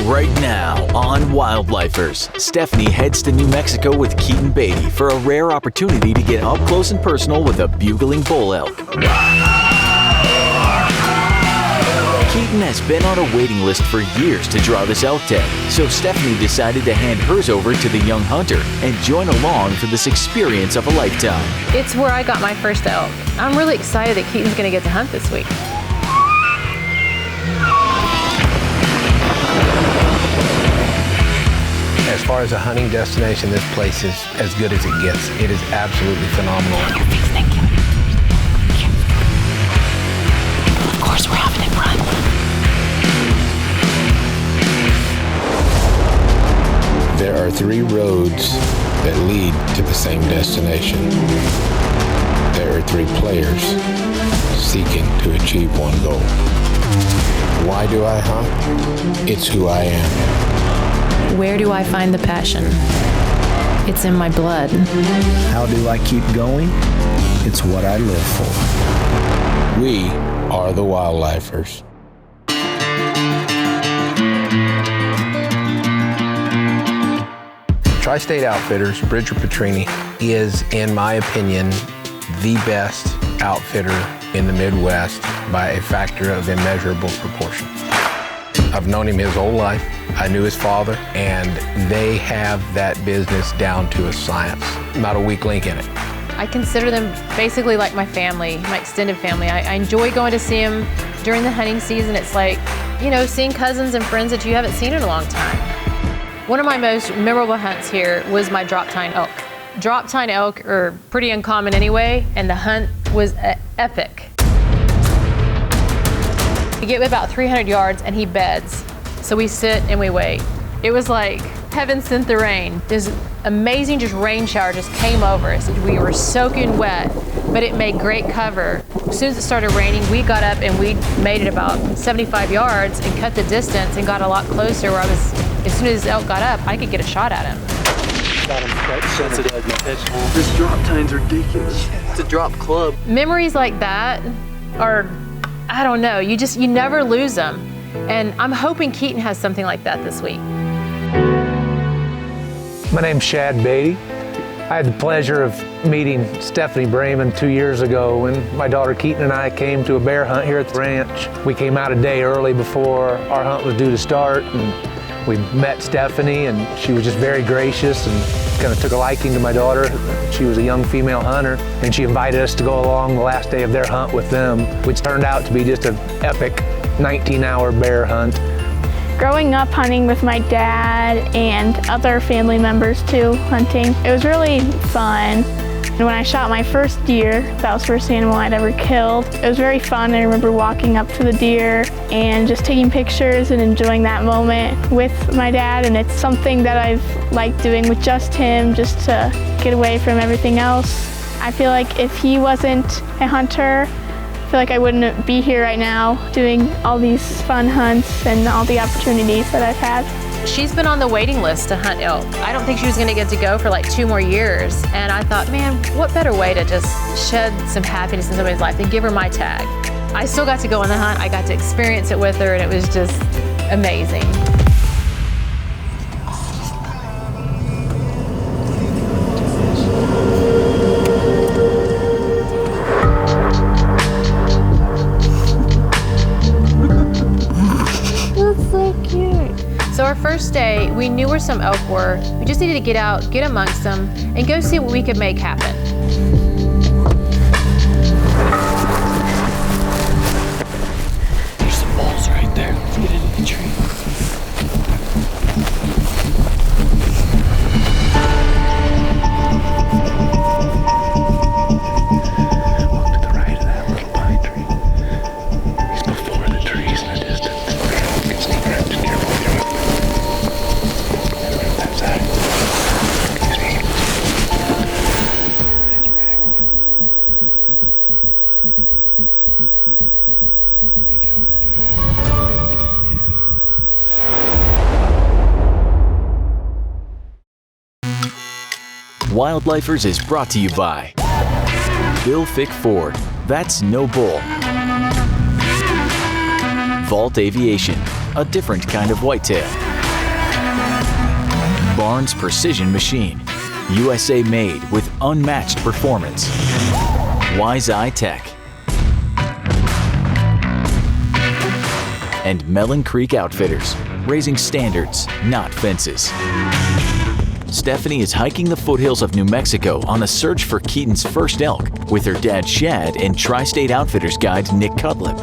Right now on Wildlifers, Stephanie heads to New Mexico with Keaton Beaty for a rare opportunity to get up close and personal with a bugling bull elk. Keaton has been on a waiting list for years to draw this elk tag, so Stephanie decided to hand hers over to the young hunter and join along for this experience of a lifetime. It's where I got my first elk. I'm really excited that Keaton's going to get to hunt this week. As far as a hunting destination, this place is as good as it gets. It is absolutely phenomenal. Thank you. Of course, we're having it run. There are 3 roads that lead to the same destination. There are 3 players seeking to achieve one goal. Why do I hunt? It's who I am. Where do I find the passion? It's in my blood. How do I keep going? It's what I live for. We are the Wildlifers. Tri-State Outfitters, Bridger Petrini, is, in my opinion, the best outfitter in the Midwest by a factor of immeasurable proportion. I've known him his whole life. I knew his father, and they have that business down to a science. Not a weak link in it. I consider them basically like my family, my extended family. I enjoy going to see them during the hunting season. It's like, you know, seeing cousins and friends that you haven't seen in a long time. One of my most memorable hunts here was my drop tine elk. Drop tine elk are pretty uncommon anyway, and the hunt was epic. We get about 300 yards and he beds. So we sit and we wait. It was like heaven sent the rain. This amazing just rain shower just came over us. We were soaking wet, but it made great cover. As soon as it started raining, we got up and we made it about 75 yards and cut the distance and got a lot closer where as soon as elk got up, I could get a shot at him. Got him right sensitive. This drop tine's ridiculous. It's a drop club. Memories like that are, I don't know, you never lose them. And I'm hoping Keaton has something like that this week. My name's Shad Beaty. I had the pleasure of meeting Stephanie Brayman 2 years ago when my daughter Keaton and I came to a bear hunt here at the ranch. We came out a day early before our hunt was due to start, and we met Stephanie, and she was just very gracious and kind of took a liking to my daughter. She was a young female hunter, and she invited us to go along the last day of their hunt with them, which turned out to be just an epic 19-hour bear hunt. Growing up hunting with my dad and other family members too, hunting, it was really fun. And when I shot my first deer, that was the first animal I'd ever killed, it was very fun. I remember walking up to the deer and just taking pictures and enjoying that moment with my dad, and it's something that I've liked doing with just him, just to get away from everything else. I feel like if he wasn't a hunter, I feel like I wouldn't be here right now doing all these fun hunts and all the opportunities that I've had. She's been on the waiting list to hunt elk. I don't think she was gonna get to go for like 2 more years. And I thought, man, what better way to just shed some happiness in somebody's life than give her my tag. I still got to go on the hunt. I got to experience it with her, and it was just amazing. So our first day, we knew where some elk were. We just needed to get out, get amongst them, and go see what we could make happen. There's some bulls right there. Let's get into the tree. Walk to the right of that little pine tree. He's before the trees in the distance. You can sneak around, just careful with your weapon. That side. Excuse me. That's right, corner. Want to get over? Wildlifers is brought to you by Bill Fick Ford. That's no bull. Vault Aviation, a different kind of whitetail. Barnes Precision Machine, USA made with unmatched performance. Wise Eye Tech. And Melon Creek Outfitters, raising standards, not fences. Stephanie is hiking the foothills of New Mexico on a search for Keaton's first elk with her dad Shad and Tri-State Outfitters guide Nick Cutlip.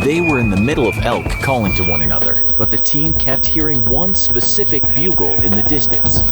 They were in the middle of elk calling to one another, but the team kept hearing one specific bugle in the distance.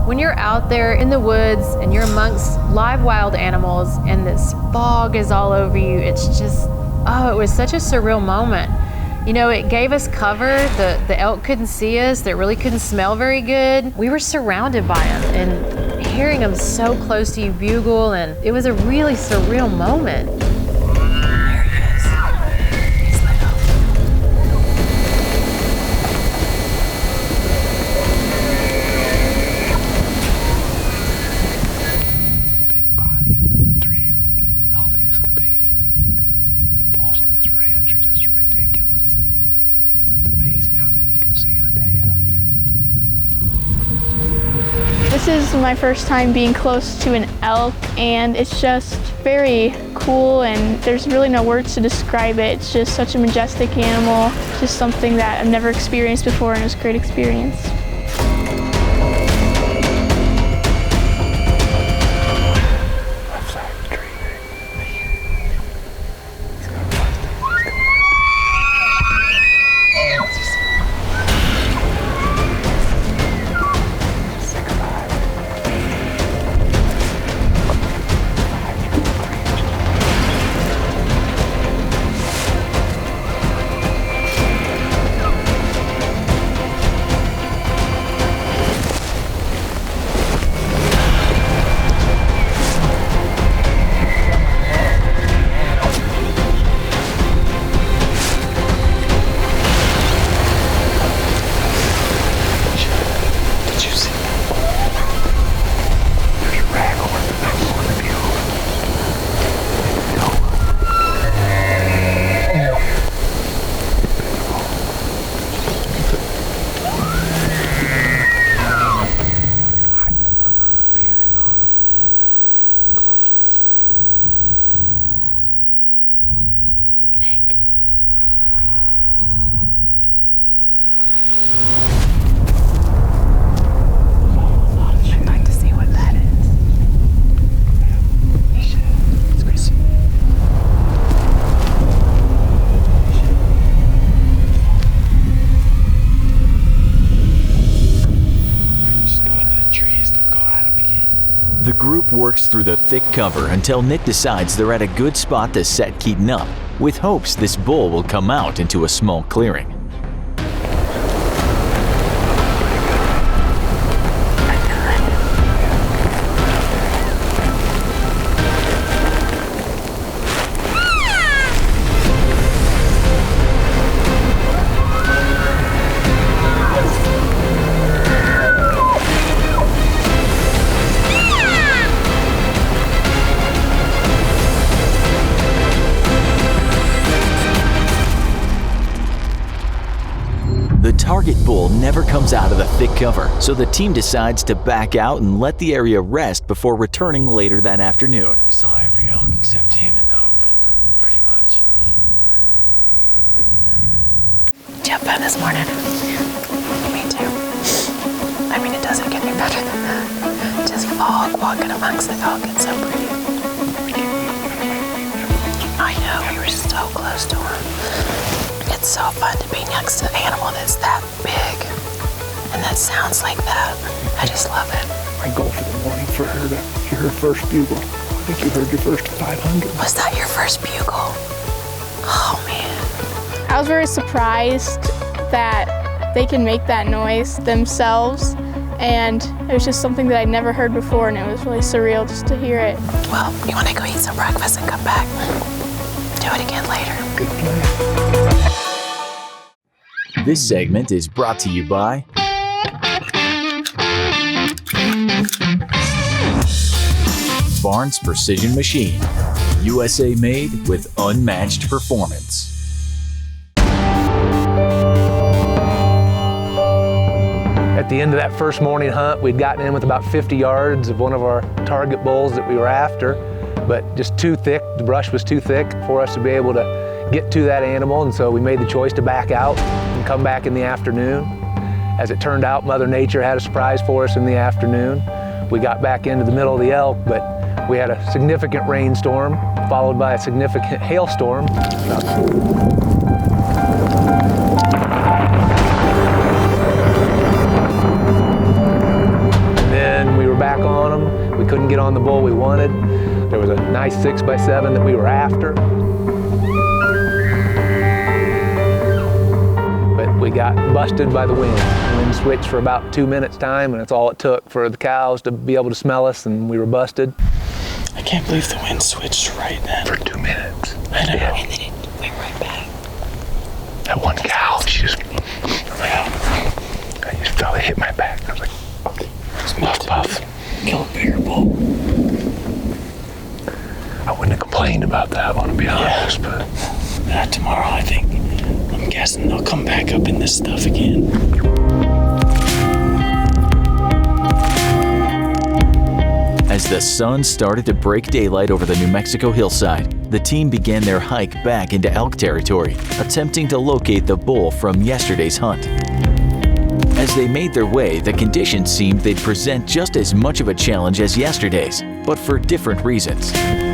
When you're out there in the woods and you're amongst live wild animals and this fog is all over you, it's just, oh, it was such a surreal moment. You know, it gave us cover. The elk couldn't see us. They really couldn't smell very good. We were surrounded by them and hearing them so close to you bugle, and it was a really surreal moment. This is my first time being close to an elk, and it's just very cool, and there's really no words to describe it. It's just such a majestic animal, just something that I've never experienced before, and it was a great experience. The group works through the thick cover until Nick decides they're at a good spot to set Keaton up, with hopes this bull will come out into a small clearing. target bull never comes out of the thick cover, so the team decides to back out and let the area rest before returning later that afternoon. We saw every elk except him in the open, pretty much. Did you have fun this morning? Me too. I mean, it doesn't get any better than that. Just fog walking amongst the elk. It's so pretty. I know, we were so close to him. It's so fun to be next to an animal that's that big and that sounds like that. I just love it. My goal for the morning for her to hear her first bugle. I think you heard your first 500. Was that your first bugle? Oh, man. I was very surprised that they can make that noise themselves, and it was just something that I'd never heard before, and it was really surreal just to hear it. Well, you want to go eat some breakfast and come back? Do it again later. Good plan. This segment is brought to you by Barnes Precision Machine, USA made with unmatched performance. At the end of that first morning hunt, we'd gotten in with about 50 yards of one of our target bulls that we were after, but just too thick. The brush was too thick for us to be able to get to that animal, and so we made the choice to back out and come back in the afternoon. As it turned out, Mother Nature had a surprise for us in the afternoon. We got back into the middle of the elk, but we had a significant rainstorm followed by a significant hailstorm. And then we were back on them. We couldn't get on the bull we wanted. There was a nice 6x7 that we were after. But we got busted by the wind. The wind switched for about 2 minutes time, and that's all it took for the cows to be able to smell us, and we were busted. I can't believe the wind switched right then. For 2 minutes. I know. And then it went right back. That one cow, she just, I just felt it hit my back. I was like, puff, puff. Kill a bigger bull. I wouldn't have complained about that one, to be honest, but. Tomorrow, I think, I'm guessing they'll come back up in this stuff again. As the sun started to break daylight over the New Mexico hillside, the team began their hike back into elk territory, attempting to locate the bull from yesterday's hunt. As they made their way, the conditions seemed they'd present just as much of a challenge as yesterday's, but for different reasons. They're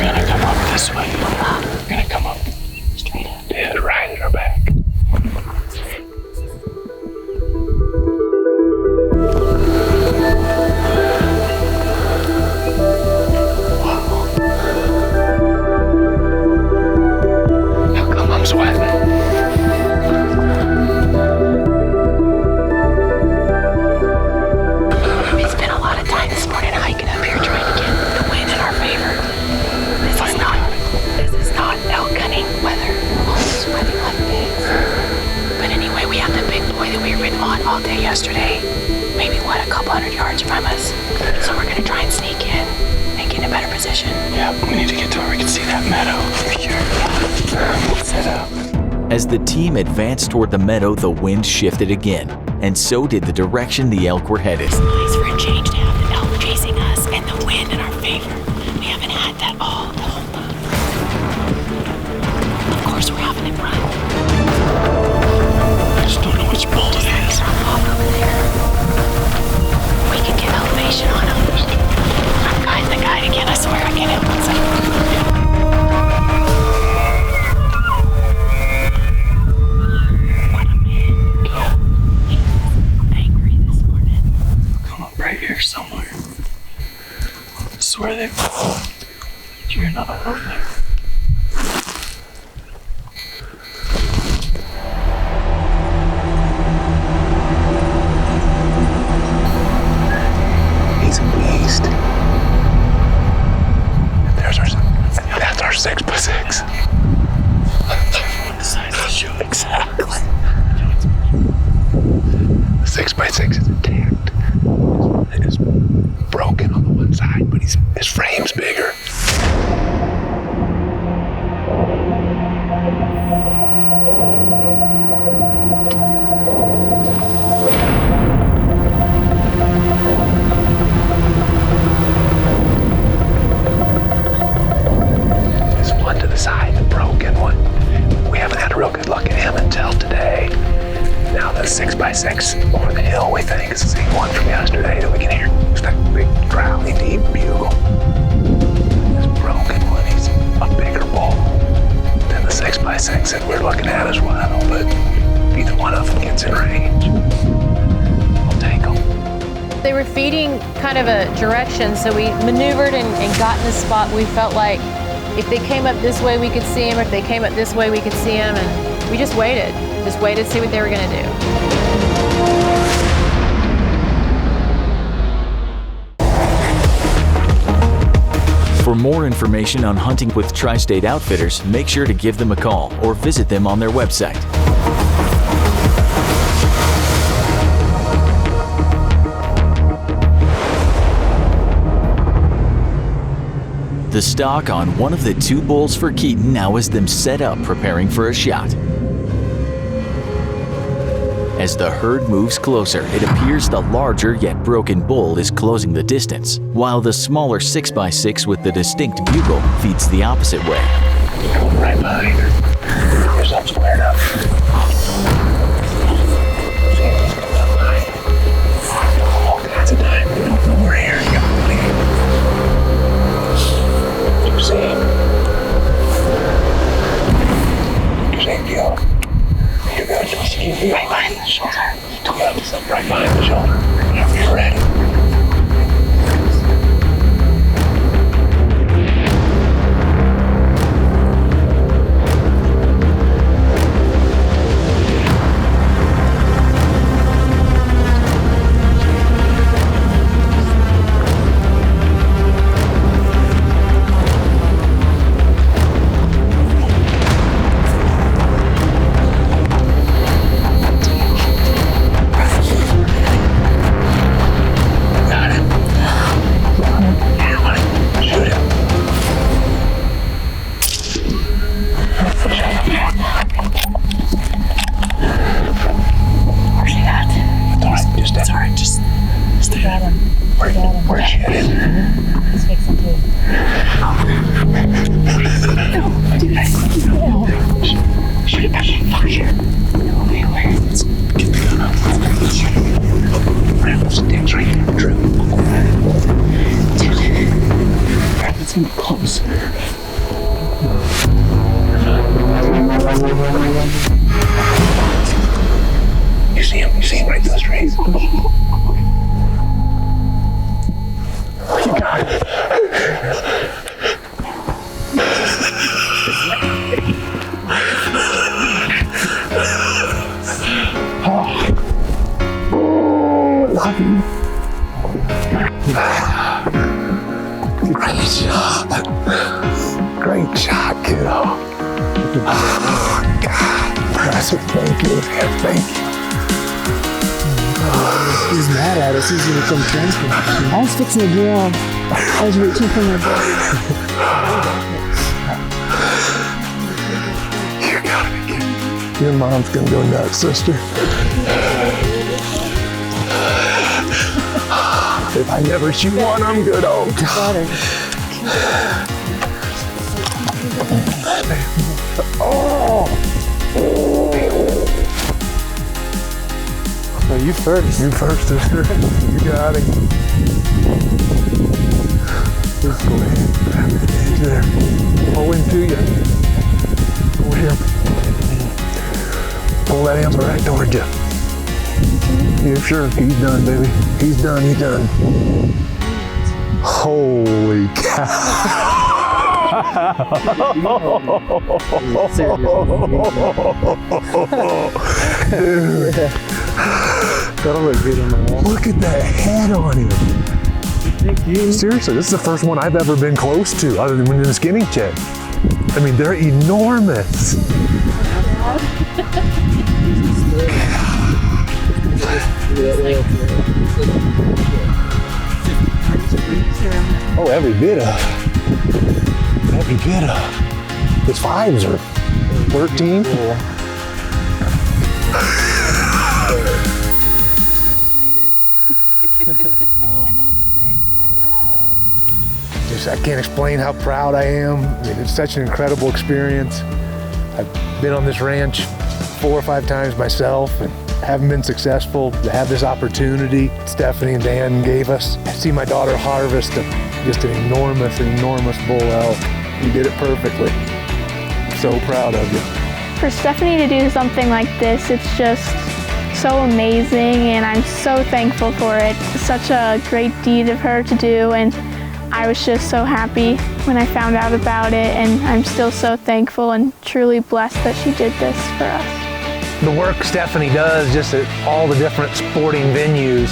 gonna come up this way. They're gonna come up straight up. Yeah, right at our back. How come I'm sweating? We spent a lot of time this morning hiking up here trying to get the wind in our favor. This is not elk hunting weather. We're all sweating like pigs. But anyway, we have the big boy that we were on all day yesterday. Maybe what, a couple hundred yards from us. So we're gonna try and sneak in and get in a better position. Yeah, we need to get to where we can see that meadow for sure. Set up. As the team advanced toward the meadow, the wind shifted again, and so did the direction the elk were headed. It's nice for a change to have the elk chasing us and the wind in our favor. We haven't had that the whole time. Of course, we're having it run. I just don't know which bull it is. Up over there. We can get elevation on him. I'm guiding the guide again. I swear I can't help myself. What a man. He's angry this morning. Come up right here somewhere. I swear they. You're not alone there. He's a beast. That's our 6x6. The size of the show. Exactly. The 6x6 is intact. It is broken on the one side, but his frame's bigger. look at him until today. Now the 6x6 over the hill, we think is the same one from yesterday that we can hear. It's that big, growly, deep bugle. This broken one, he's a bigger bull than the 6x6 that we're looking at as well, but either one of them gets in range, I'll take them. They were feeding kind of a direction, so we maneuvered and got in the spot. We felt like if they came up this way, we could see them, or if they came up this way, we could see them, and we just waited to see what they were gonna do. For more information on hunting with Tri-State Outfitters, make sure to give them a call or visit them on their website. The stock on one of the two bulls for Keaton now has them set up preparing for a shot. As the herd moves closer, it appears the larger yet broken bull is closing the distance, while the smaller 6x6 with the distinct bugle feeds the opposite way. Going right behind her. Get yourself squared up. All kinds of time. We don't know we're here. You gotta believe. You see him? You see him, Gil? You're good. Right behind the shoulder. Yep, right behind the shoulder. You're ready. You see him right through the trees. You got it. Love you. Great shot. Great shot, kiddo. Oh, God. Impressive. Thank you. Thank you. He's mad at us. He's gonna come transfer. I was fixing to get off. I was reaching for my body. You gotta be kidding. Your mom's gonna go nuts, sister. If I never shoot one, I'm good. Oh, God. Oh. Oh, you first. You first, sister. You got it. Just go ahead. Grab the edge there. Pull into you. Over here. Pull that answer right towards you. Yeah, sure. He's done, baby. He's done. He's done. Holy cow. Dude. That'll look good on the wall. Look at that head on him. Seriously, this is the first one I've ever been close to, other than when in the skinning check. I mean, they're enormous. Oh, every bit of. His fives are 13. I don't really know what to say. I know. I can't explain how proud I am. I mean, it's such an incredible experience. I've been on this ranch 4 or 5 times myself and haven't been successful. To have this opportunity Stephanie and Dan gave us, I see my daughter harvest just an enormous bull elk. You did it perfectly. So proud of you. For Stephanie to do something like this, it's just so amazing, and I'm so thankful for it. It's such a great deed of her to do, and I was just so happy when I found out about it, and I'm still so thankful and truly blessed that she did this for us. The work Stephanie does just at all the different sporting venues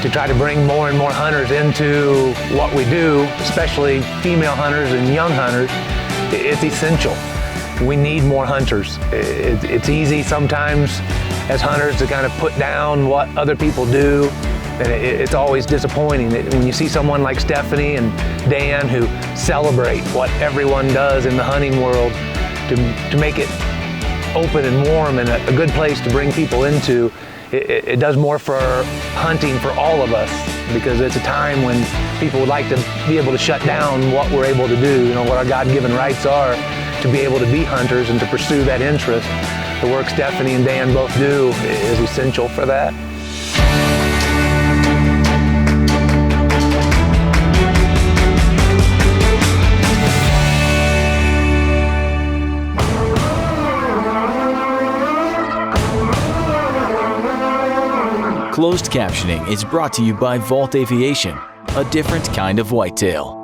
to try to bring more and more hunters into what we do, especially female hunters and young hunters, it's essential. We need more hunters. It's easy sometimes as hunters to kind of put down what other people do, and it's always disappointing when you see someone like Stephanie and Dan who celebrate what everyone does in the hunting world to make it open and warm and a good place to bring people into. It does more for hunting for all of us, because it's a time when people would like to be able to shut down what we're able to do, you know, what our God-given rights are, to be able to be hunters and to pursue that interest. The work Stephanie and Dan both do is essential for that. Closed captioning is brought to you by Vault Aviation, a different kind of whitetail.